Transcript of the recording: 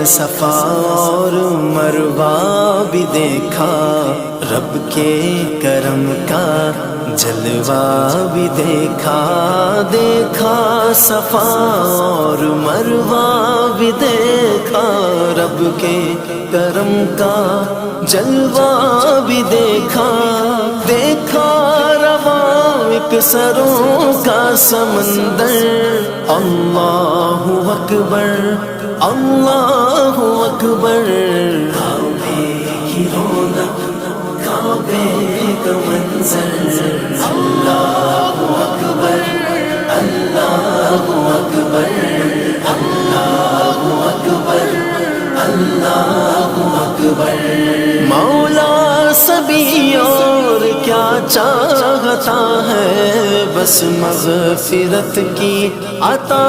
صفا اور مروہ بھی دیکھا، رب کے کرم کا جلوہ بھی دیکھا، دیکھا صفا اور مروہ بھی دیکھا، رب کے کرم کا جلوہ بھی دیکھا، دیکھا رواں ایک سروں کا سمندر، اللہ اکبر اللہ اکبر، کعبے کی رونق کعبے کا منظر، اللہ اکبر اللہ اکبر اللہ اکبر اللہ اکبر۔ مولا سبھی اور کیا چاہتا ہے، بس مغفرت کی عطا